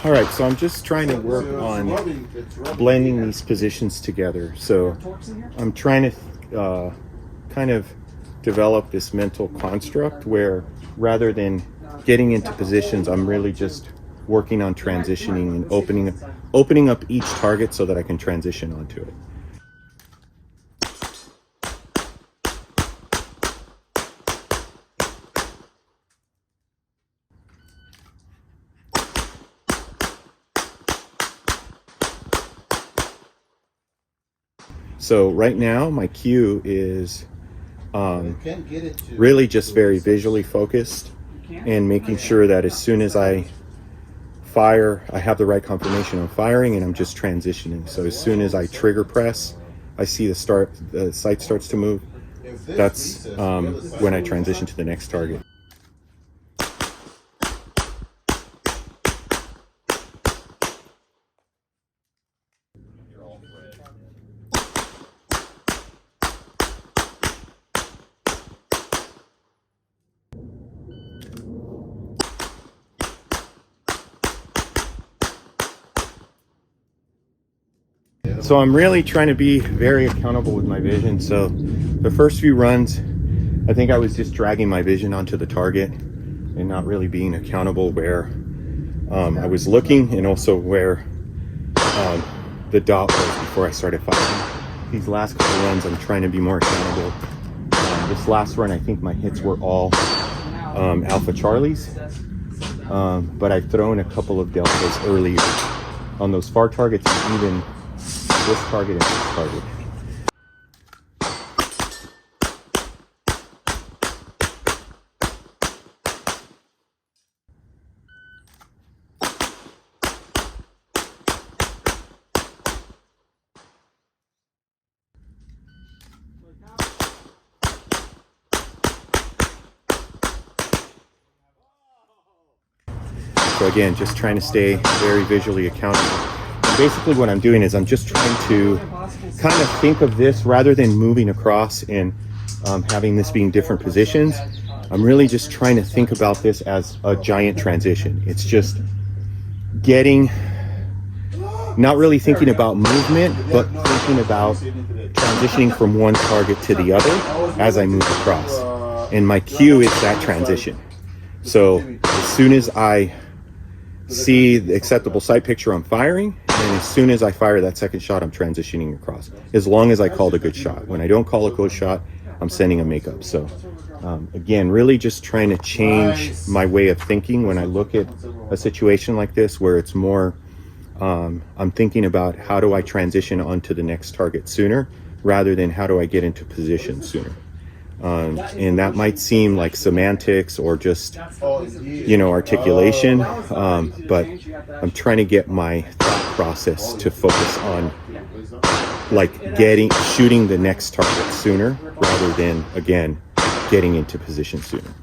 All right, so I'm just trying to work on blending these positions together. So I'm trying to kind of develop this mental construct where rather than getting into positions, I'm really just working on transitioning and opening up each target so that I can transition onto it. So right now my cue is really just very visually focused and making sure that as soon as I fire, I have the right confirmation on firing and I'm just transitioning. So as soon as I trigger press, I see the sight starts to move. That's when I transition to the next target. So I'm really trying to be very accountable with my vision. So the first few runs, I think I was just dragging my vision onto the target and not really being accountable where I was looking and also where the dot was before I started firing. These last couple runs, I'm trying to be more accountable. This last run, I think my hits were all Alpha Charlies, but I've thrown a couple of deltas earlier on those far targets, and even this target and this target. So again, just trying to stay very visually accountable. And basically what I'm doing is I'm just trying to kind of think of this rather than moving across and having this being different positions. I'm really just trying to think about this as a giant transition. It's just not really thinking about movement, but thinking about transitioning from one target to the other as I move across. And my cue is that transition. So as soon as I see the acceptable sight picture, I'm firing, and as soon as I fire that second shot, I'm transitioning across, as long as I called a good shot. When I don't call a good shot, I'm sending a makeup. So again, really just trying to change my way of thinking when I look at a situation like this, where it's more I'm thinking about how do I transition onto the next target sooner rather than how do I get into position sooner. And that might seem like semantics or just, articulation, but I'm trying to get my thought process to focus on shooting the next target sooner rather than, again, getting into position sooner.